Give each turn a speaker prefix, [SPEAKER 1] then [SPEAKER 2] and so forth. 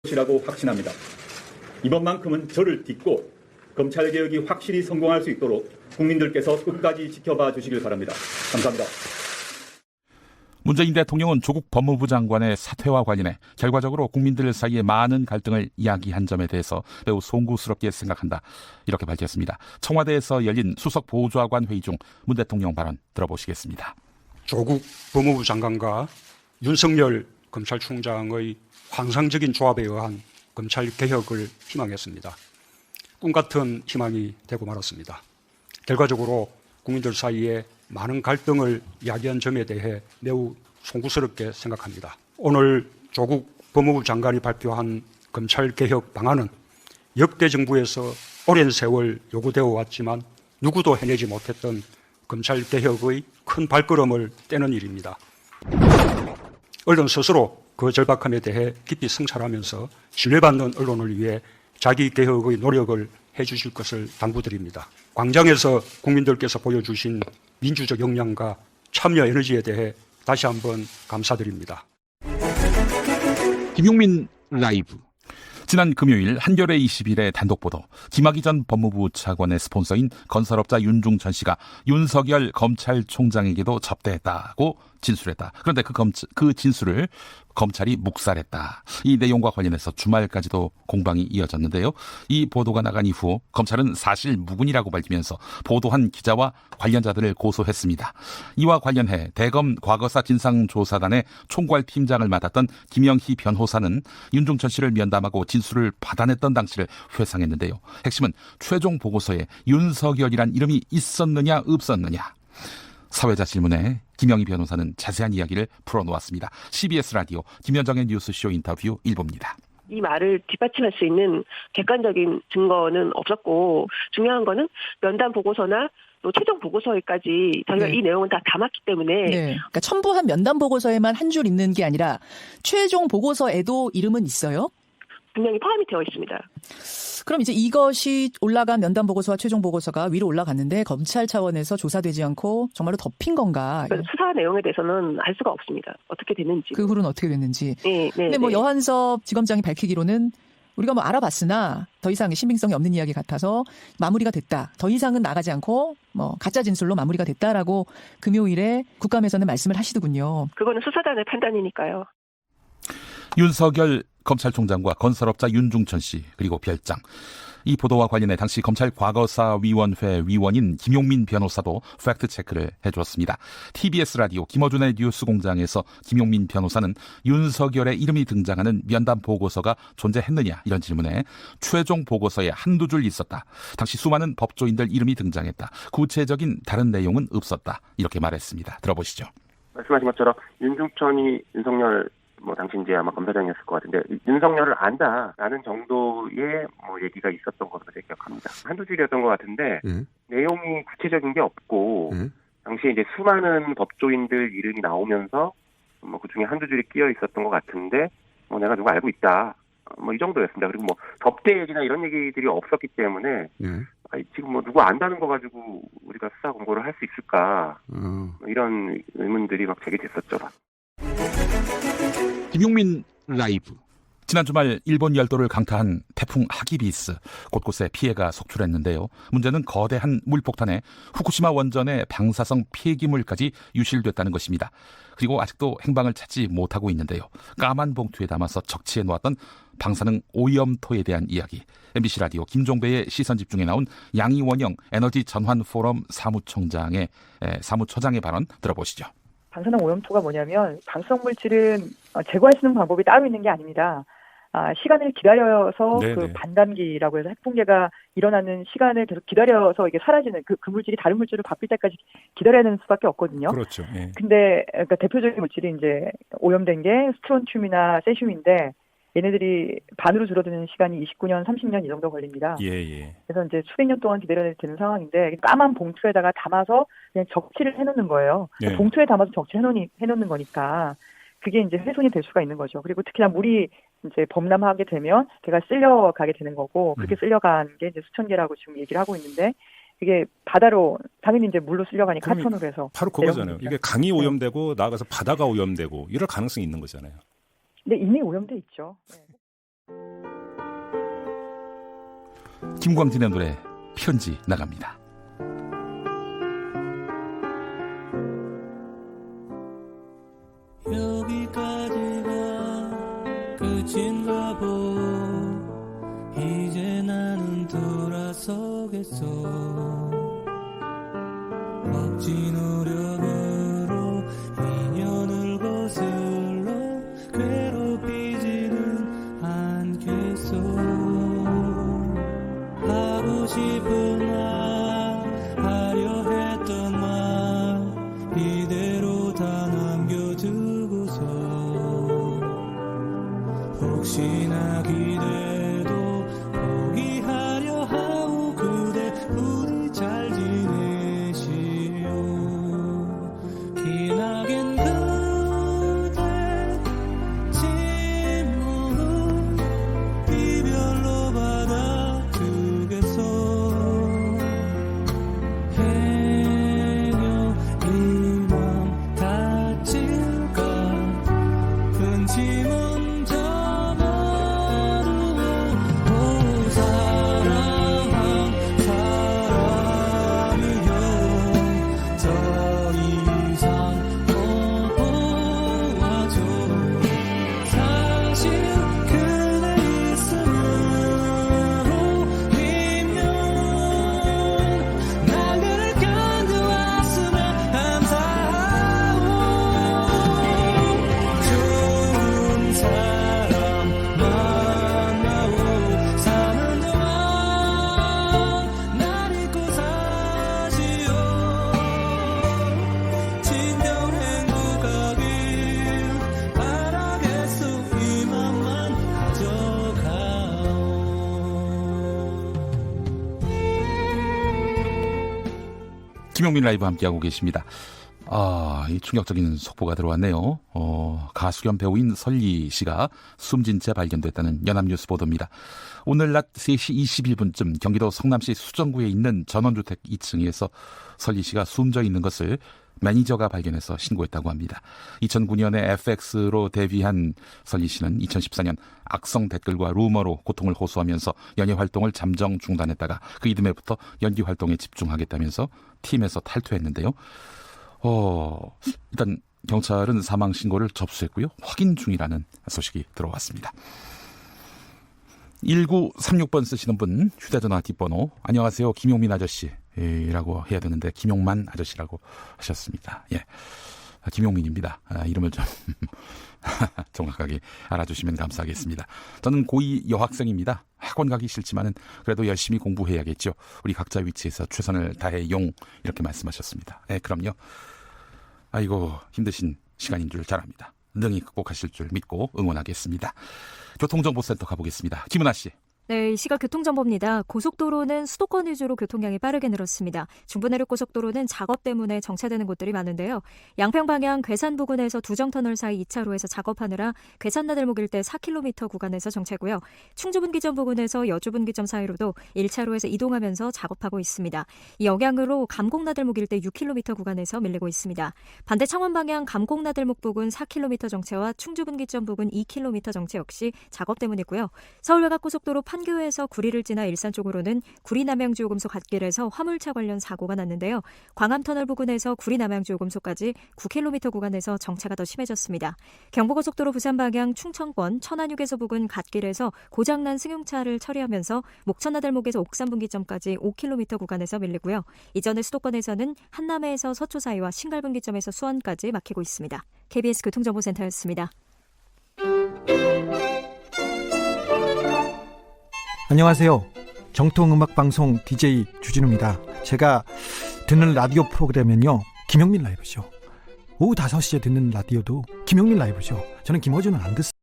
[SPEAKER 1] 것이라고 확신합니다. 이번만큼은 저를 딛고 검찰개혁이 확실히 성공할 수 있도록 국민들께서 끝까지 지켜봐 주시길 바랍니다. 감사합니다.
[SPEAKER 2] 문재인 대통령은 조국 법무부 장관의 사퇴와 관련해 결과적으로 국민들 사이에 많은 갈등을 이야기한 점에 대해서 매우 송구스럽게 생각한다. 이렇게 밝혔습니다. 청와대에서 열린 수석 보좌관 회의 중 문 대통령 발언 들어보시겠습니다.
[SPEAKER 3] 조국 법무부 장관과 윤석열 검찰총장의 환상적인 조합에 의한 검찰개혁을 희망했습니다. 꿈같은 희망이 되고 말았습니다. 결과적으로 국민들 사이에 많은 갈등을 야기한 점에 대해 매우 송구스럽게 생각합니다. 오늘 조국 법무부 장관이 발표한 검찰개혁 방안은 역대 정부에서 오랜 세월 요구되어 왔지만 누구도 해내지 못했던 검찰개혁의 큰 발걸음을 떼는 일입니다. 언론 스스로 그 절박함에 대해 깊이 성찰하면서 신뢰받는 언론을 위해 자기 개혁의 노력을 해주실 것을 당부드립니다. 광장에서 국민들께서 보여주신 민주적 역량과 참여 에너지에 대해 다시 한번 감사드립니다.
[SPEAKER 2] 김용민 라이브. 지난 금요일 한겨레 21의 단독 보도. 김학의 전 법무부 차관의 스폰서인 건설업자 윤중천 씨가 윤석열 검찰총장에게도 접대했다고 진술했다. 그런데 그 진술을 검찰이 묵살했다. 이 내용과 관련해서 주말까지도 공방이 이어졌는데요. 이 보도가 나간 이후 검찰은 사실 무근이라고 밝히면서 보도한 기자와 관련자들을 고소했습니다. 이와 관련해 대검 과거사 진상조사단의 총괄팀장을 맡았던 김영희 변호사는 윤중천 씨를 면담하고 진술을 받아냈던 당시를 회상했는데요. 핵심은 최종 보고서에 윤석열이란 이름이 있었느냐 없었느냐. 사회자 질문에 김영희 변호사는 자세한 이야기를 풀어놓았습니다. CBS 라디오 김현정의 뉴스쇼 인터뷰 일부입니다.
[SPEAKER 4] 이 말을 뒷받침할 수 있는 객관적인 증거는 없었고 중요한 거는 면담 보고서나 또 최종 보고서에까지 저희가 이 내용은 다 담았기 때문에
[SPEAKER 5] 그러니까 첨부한 면담 보고서에만 한 줄 있는 게 아니라 최종 보고서에도 이름은 있어요?
[SPEAKER 4] 분명히 포함이 되어 있습니다.
[SPEAKER 5] 그럼 이제 이것이 올라간 면담 보고서와 최종 보고서가 위로 올라갔는데 검찰 차원에서 조사되지 않고 정말로 덮인 건가?
[SPEAKER 4] 수사 내용에 대해서는 알 수가 없습니다. 어떻게 됐는지.
[SPEAKER 5] 그 후로는 어떻게 됐는지.
[SPEAKER 4] 네.
[SPEAKER 5] 근데 뭐 여한섭 지검장이 밝히기로는 우리가 뭐 알아봤으나 더 이상 신빙성이 없는 이야기 같아서 마무리가 됐다. 더 이상은 나가지 않고 뭐 가짜 진술로 마무리가 됐다라고 금요일에 국감에서는 말씀을 하시더군요.
[SPEAKER 4] 그거는 수사단의 판단이니까요.
[SPEAKER 2] 윤석열 검찰총장과 건설업자 윤중천 씨 그리고 별장. 이 보도와 관련해 당시 검찰 과거사위원회 위원인 김용민 변호사도 팩트체크를 해주었습니다. TBS 라디오 김어준의 뉴스공장에서 김용민 변호사는 윤석열의 이름이 등장하는 면담 보고서가 존재했느냐 이런 질문에 최종 보고서에 한두 줄 있었다. 당시 수많은 법조인들 이름이 등장했다. 구체적인 다른 내용은 없었다. 이렇게 말했습니다. 들어보시죠.
[SPEAKER 6] 말씀하신 것처럼 윤중천이 윤석열 당시 이제 아마 검사장이었을 것 같은데 윤석열을 안다라는 정도의 얘기가 있었던 것으로 제가 기억합니다. 한두 줄이었던 것 같은데 내용이 구체적인 게 없고 당시에 이제 수많은 법조인들 이름이 나오면서 그 중에 한두 줄이 끼어 있었던 것 같은데 내가 누가 알고 있다. 이 정도였습니다. 그리고 접대 얘기나 이런 얘기들이 없었기 때문에 지금 누구 안다는 거 가지고 우리가 수사 공고를 할 수 있을까 이런 의문들이 막 제기됐었죠.
[SPEAKER 2] 김용민 라이브. 지난 주말 일본 열도를 강타한 태풍 하기비스. 곳곳에 피해가 속출했는데요. 문제는 거대한 물폭탄에 후쿠시마 원전의 방사성 폐기물까지 유실됐다는 것입니다. 그리고 아직도 행방을 찾지 못하고 있는데요. 까만 봉투에 담아서 적치해 놓았던 방사능 오염토에 대한 이야기. MBC 라디오 김종배의 시선집중에 나온 양이원영 에너지 전환 포럼 사무처장의 발언 들어보시죠.
[SPEAKER 7] 방사능 오염토가 뭐냐면 방사성 물질은 제거할 수 있는 방법이 따로 있는 게 아닙니다. 시간을 기다려서 그 반감기라고 해서 핵붕괴가 일어나는 시간을 계속 기다려서 이게 사라지는 그 물질이 다른 물질을 바뀔 때까지 기다려야 되는 수밖에 없거든요.
[SPEAKER 8] 그렇죠. 예.
[SPEAKER 7] 근데 그러니까 대표적인 물질이 이제 오염된 게 스트론튬이나 세슘인데 얘네들이 반으로 줄어드는 시간이 29년, 30년 이 정도 걸립니다.
[SPEAKER 8] 예.
[SPEAKER 7] 그래서 이제 수백 년 동안 기다려야 되는 상황인데 까만 봉투에다가 담아서 그냥 적치를 해놓는 거예요.
[SPEAKER 8] 예.
[SPEAKER 7] 봉투에 담아서 적치해놓는 거니까 그게 이제 훼손이 될 수가 있는 거죠. 그리고 특히나 물이 이제 범람하게 되면 걔가 쓸려가게 되는 거고 그렇게 쓸려간 게 이제 수천 개라고 지금 얘기를 하고 있는데 이게 바다로 당연히 이제 물로 쓸려가니까 하천으로 해서
[SPEAKER 8] 바로 그거잖아요. 이게 강이 오염되고 나아가서 바다가 오염되고 이럴 가능성이 있는 거잖아요.
[SPEAKER 7] 근데 이미 오염돼 있죠. 네.
[SPEAKER 2] 김광진의 노래 편지 나갑니다.
[SPEAKER 9] 여기까지가 끝인가 보. 이제 나는 돌아서겠어. 멋진 노력으로 인연을 거슬러 괴롭히지는 않겠어. 하고 싶은 말, 하려 했던 말 이대로 다 남겨두고서 혹시나 기대도 포기하려 하오. 그대 부디 잘 지내시오. 기나긴 그대 침묵은 이별로 받아주겠어. 행여 이 맘 다칠까. 큰 짐은 접어두고 사랑한 사람이여 더 이상 못 보아줘. 사실 그대 있음으로 날 그를 견뎌왔으면 감사하오. 좋은 사람 만나고 사는 동안 날 잊고 사시오. 진정 행복하길 바라겠소. 이 맘만 가져가오.
[SPEAKER 2] 김용민 라이브 함께하고 계십니다. 이 충격적인 속보가 들어왔네요. 가수 겸 배우인 설리 씨가 숨진 채 발견됐다는 연합뉴스 보도입니다. 오늘 낮 3시 21분쯤 경기도 성남시 수정구에 있는 전원주택 2층에서 설리 씨가 숨져 있는 것을 매니저가 발견해서 신고했다고 합니다. 2009년에 FX로 데뷔한 설리 씨는 2014년 악성 댓글과 루머로 고통을 호소하면서 연예 활동을 잠정 중단했다가 그 이듬해부터 연기 활동에 집중하겠다면서 팀에서 탈퇴했는데요. 일단 경찰은 사망 신고를 접수했고요. 확인 중이라는 소식이 들어왔습니다. 1936번 쓰시는 분 휴대전화 뒷번호 안녕하세요 김용민 아저씨라고 해야 되는데 김용만 아저씨라고 하셨습니다. 예, 김용민입니다. 이름을 좀 정확하게 알아주시면 감사하겠습니다. 저는 고2 여학생입니다. 학원 가기 싫지만은 그래도 열심히 공부해야겠죠. 우리 각자 위치에서 최선을 다해용 이렇게 말씀하셨습니다. 네, 그럼요. 아이고 힘드신 시간인 줄 잘 압니다. 능히 극복하실 줄 믿고 응원하겠습니다. 교통정보센터 가보겠습니다. 김은아 씨.
[SPEAKER 10] 네, 이 시각 교통정보입니다. 고속도로는 수도권 위주로 교통량이 빠르게 늘었습니다. 중부내륙고속도로는 작업 때문에 정체되는 곳들이 많은데요. 양평 방향 괴산 부근에서 두정터널 사이 2차로에서 작업하느라 괴산나들목 일대 4km 구간에서 정체고요. 충주분기점 부근에서 여주분기점 사이로도 1차로에서 이동하면서 작업하고 있습니다. 이 영향으로 감곡나들목 일대 6km 구간에서 밀리고 있습니다. 반대 창원 방향 감곡나들목 부근 4km 정체와 충주분기점 부근 2km 정체 역시 작업 때문이고요. 서울외곽고속도로 판교에서 구리를 지나 일산 쪽으로는 구리-남양주요금소 갓길에서 화물차 관련 사고가 났는데요. 광암터널 부근에서 구리-남양주요금소까지 9km 구간에서 정체가 더 심해졌습니다. 경부고속도로 부산 방향 충청권 천안휴게소 부근 갓길에서 고장난 승용차를 처리하면서 목천나들목에서 옥산분기점까지 5km 구간에서 밀리고요. 이전에 수도권에서는 한남에서 서초 사이와 신갈분기점에서 수원까지 막히고 있습니다. KBS 교통정보센터였습니다.
[SPEAKER 11] 안녕하세요. 정통음악방송 DJ 주진우입니다. 제가 듣는 라디오 프로그램은요, 김용민 라이브쇼. 오후 5시에 듣는 라디오도 김용민 라이브쇼. 저는 김어준은 안 듣습니다.